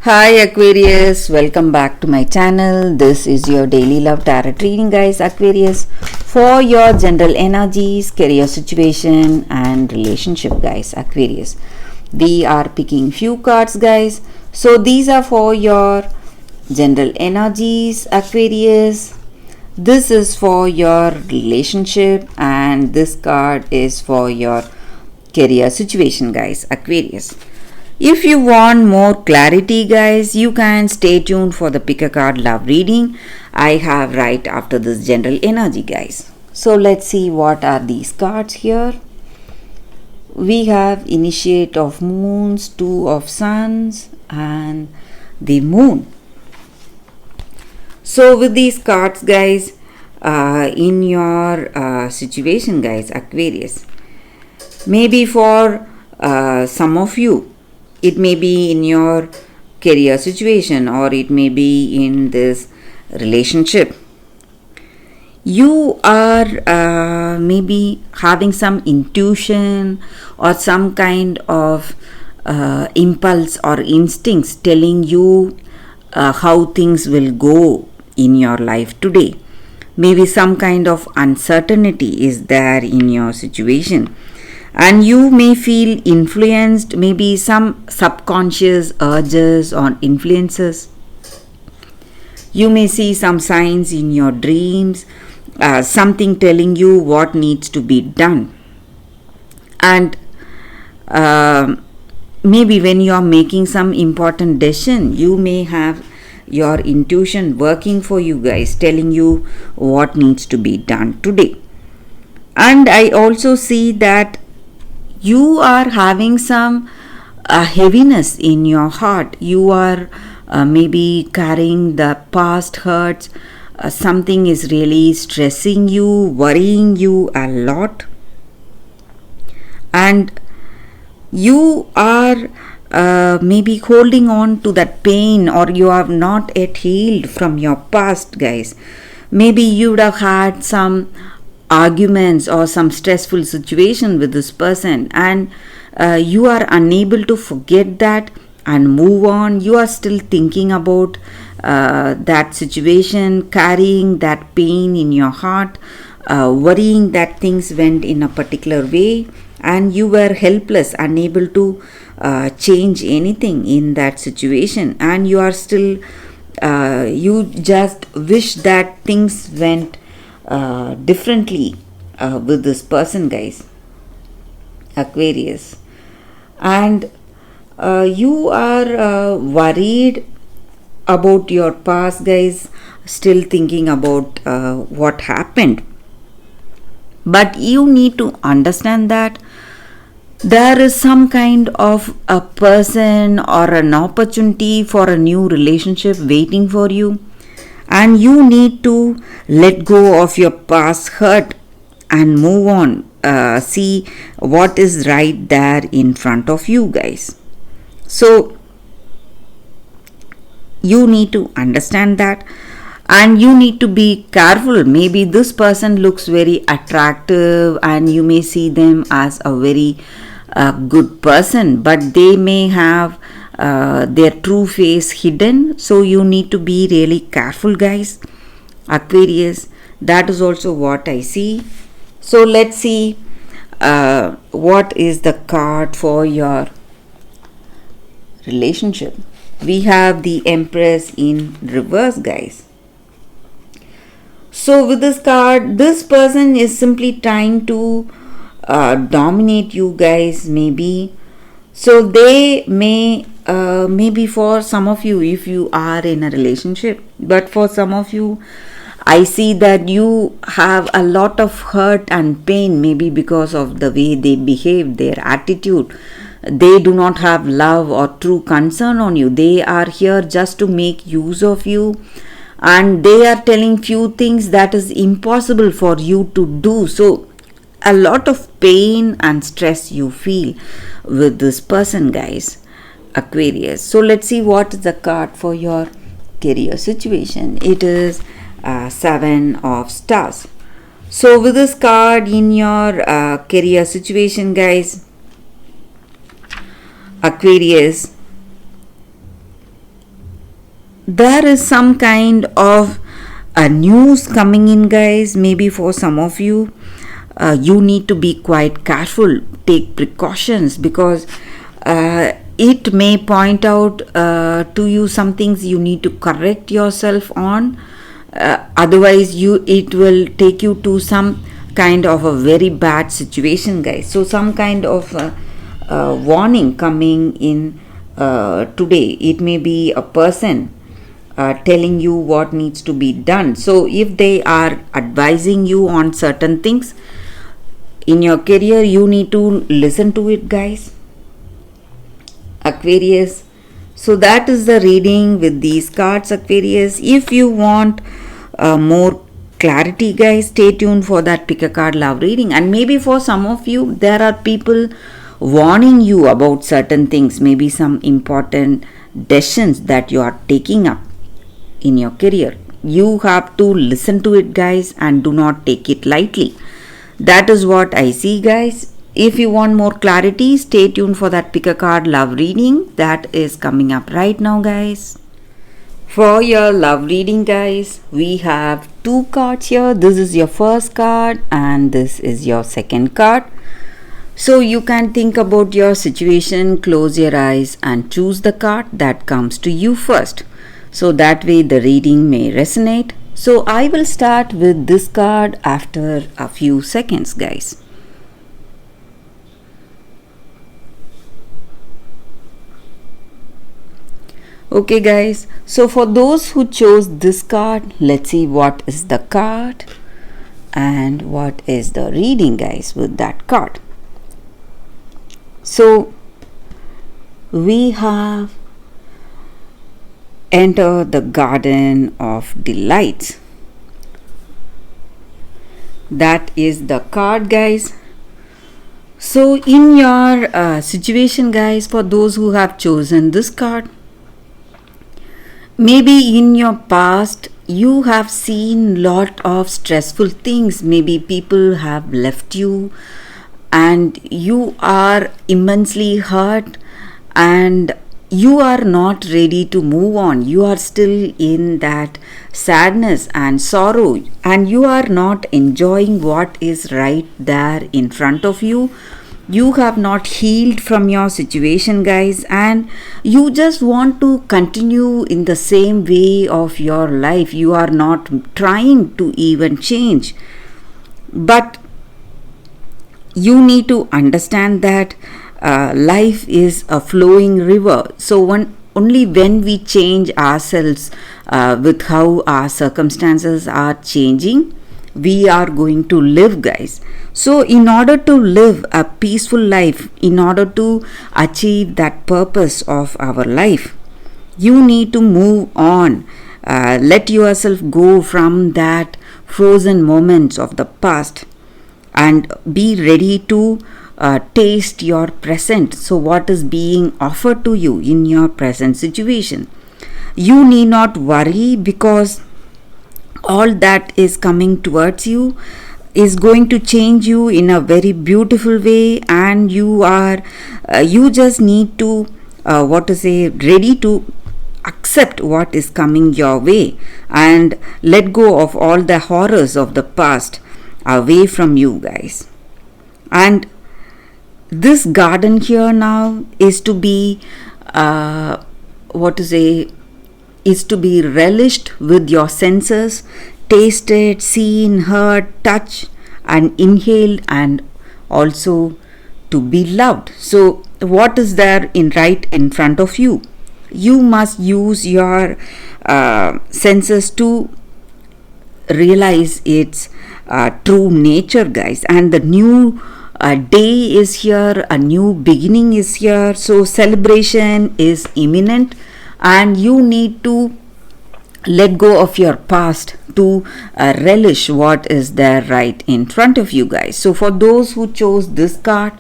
Hi Aquarius, welcome back to my channel. This is your daily love tarot reading, guys. Aquarius, for your general energies, career situation and relationship, guys. Aquarius, we are picking few cards, guys. So these are for your general energies, Aquarius. This is for your relationship and this card is for your career situation, guys. Aquarius, if you want more clarity, guys, you can stay tuned for the pick a card love reading I have right after this general energy, guys. So let's see what are these cards here. We have initiate of moons, two of suns and the moon. So with these cards, guys, in your situation, guys, Aquarius, maybe for some of you, it may be in your career situation or it may be in this relationship. You are maybe having some intuition or some kind of impulse or instincts telling you how things will go in your life today. Maybe some kind of uncertainty is there in your situation. And you may feel influenced, maybe some subconscious urges or influences. You may see some signs in your dreams, something telling you what needs to be done. And maybe when you are making some important decision, you may have your intuition working for you, guys, telling you what needs to be done today. And I also see that you are having some heaviness in your heart. You are maybe carrying the past hurts. Something is really stressing you, worrying you a lot. And you are maybe holding on to that pain, or you have not yet healed from your past, guys. Maybe you would have had some arguments or some stressful situation with this person, and you are unable to forget that and move on. You are still thinking about that situation, carrying that pain in your heart, worrying that things went in a particular way and you were helpless, unable to change anything in that situation, and you are still you just wish that things went differently with this person, guys, Aquarius. And you are worried about your past, guys, still thinking about what happened. But you need to understand that there is some kind of a person or an opportunity for a new relationship waiting for you. And you need to let go of your past hurt and move on. See what is right there in front of you, guys. So you need to understand that, and you need to be careful. Maybe this person looks very attractive and you may see them as a very good person, but they may have their true face hidden. So you need to be really careful, guys, Aquarius. That is also what I see. So let's see what is the card for your relationship. We have the Empress in reverse, guys. So with this card, this person is simply trying to dominate you, guys, maybe. So they may maybe for some of you, if you are in a relationship, but for some of you, I see that you have a lot of hurt and pain, maybe because of the way they behave, their attitude. They do not have love or true concern on you. They are here just to make use of you, and they are telling few things that is impossible for you to do. So a lot of pain and stress you feel with this person, guys, Aquarius. So let's see what is the card for your career situation. It is Seven of Stars. So with this card in your career situation, guys, Aquarius, there is some kind of news coming in, guys. Maybe for some of you, you need to be quite careful, take precautions, because it may point out to you some things you need to correct yourself on. Otherwise it will take you to some kind of a very bad situation, guys. So some kind of warning coming in today. It may be a person telling you what needs to be done. So if they are advising you on certain things in your career, you need to listen to it, guys, Aquarius. So that is the reading with these cards, Aquarius. If you want more clarity, guys, stay tuned for that pick a card love reading. And maybe for some of you, there are people warning you about certain things, maybe some important decisions that you are taking up in your career. You have to listen to it, guys, and do not take it lightly. That is what I see, guys. If you want more clarity, stay tuned for that pick a card love reading that is coming up right now, guys. For your love reading, guys, we have two cards here. This is your first card and this is your second card. So you can think about your situation, close your eyes and choose the card that comes to you first. So that way the reading may resonate. So I will start with this card after a few seconds, guys. Okay, guys, so for those who chose this card, let's see what is the card and what is the reading, guys, with that card. So we have enter the garden of delights. That is the card, guys. So in your situation, guys, for those who have chosen this card, maybe in your past you have seen lot of stressful things. Maybe people have left you and you are immensely hurt and you are not ready to move on. You are still in that sadness and sorrow and you are not enjoying what is right there in front of you. You have not healed from your situation, guys, and you just want to continue in the same way of your life. You are not trying to even change. But you need to understand that life is a flowing river. So only when we change ourselves with how our circumstances are changing, we are going to live, guys. So in order to live a peaceful life, in order to achieve that purpose of our life, you need to move on. Let yourself go from that frozen moments of the past and be ready to taste your present. So what is being offered to you in your present situation? You need not worry, because all that is coming towards you is going to change you in a very beautiful way, and you just need to ready to accept what is coming your way and let go of all the horrors of the past away from you, guys. And this garden here now is to be is to be relished with your senses, tasted, seen, heard, touched and inhaled, and also to be loved. So what is there right in front of you? You must use your senses to realize its true nature, guys. And the new day is here, a new beginning is here. So celebration is imminent and you need to let go of your past to relish what is there right in front of you, guys. So for those who chose this card,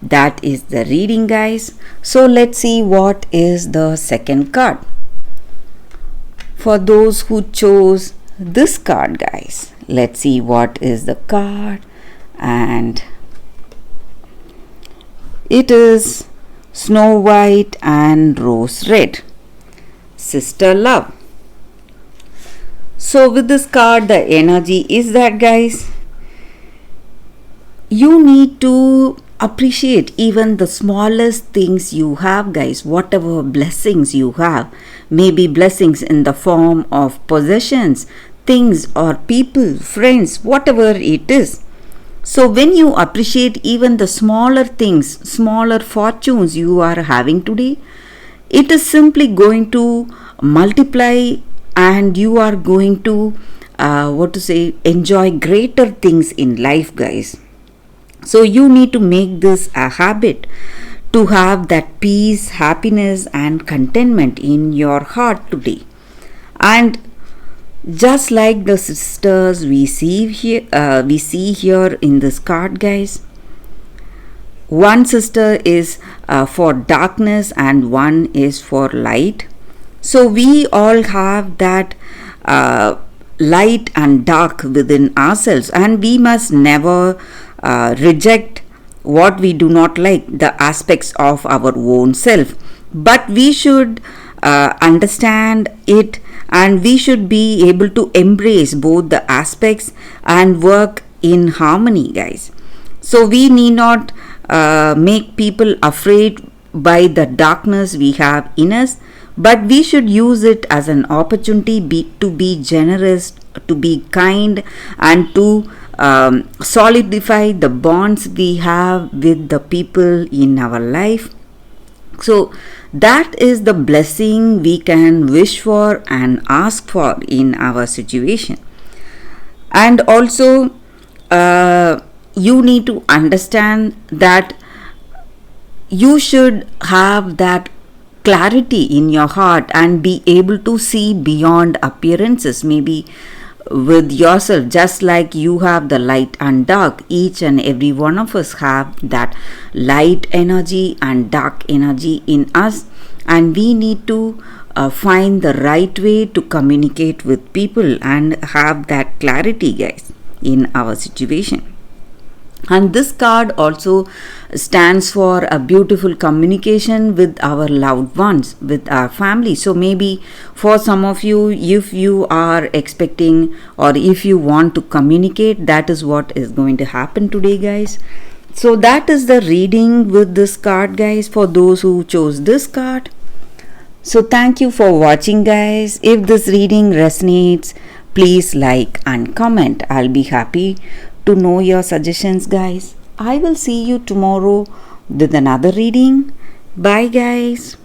that is the reading, guys. So let's see what is the second card. For those who chose this card, guys, let's see what is the card. And it is Snow White and Rose Red, sister love. So with this card, the energy is that, guys, you need to appreciate even the smallest things you have, guys. Whatever blessings you have, maybe blessings in the form of possessions, things, or people, friends, whatever it is. So when you appreciate even the smaller things, smaller fortunes you are having today, it is simply going to multiply, and you are going to enjoy greater things in life, guys. So you need to make this a habit to have that peace, happiness, and contentment in your heart today. And just like the sisters we see here in this card, guys, one sister is for darkness and one is for light. So we all have that light and dark within ourselves, and we must never reject what we do not like, the aspects of our own self, but we should understand it, and we should be able to embrace both the aspects and work in harmony, guys. So we need not make people afraid by the darkness we have in us, but we should use it as an opportunity to be generous, to be kind, and to solidify the bonds we have with the people in our life. So that is the blessing we can wish for and ask for in our situation. And also you need to understand that you should have that clarity in your heart and be able to see beyond appearances, maybe with yourself. Just like you have the light and dark, each and every one of us have that light energy and dark energy in us, and we need to find the right way to communicate with people and have that clarity, guys, in our situation. And this card also stands for a beautiful communication with our loved ones, with our family. So maybe for some of you, if you are expecting or if you want to communicate, that is what is going to happen today, guys. So that is the reading with this card, guys, for those who chose this card. So thank you for watching, guys. If this reading resonates, please like and comment. I'll be happy to know your suggestions, guys. I will see you tomorrow with another reading. Bye, guys.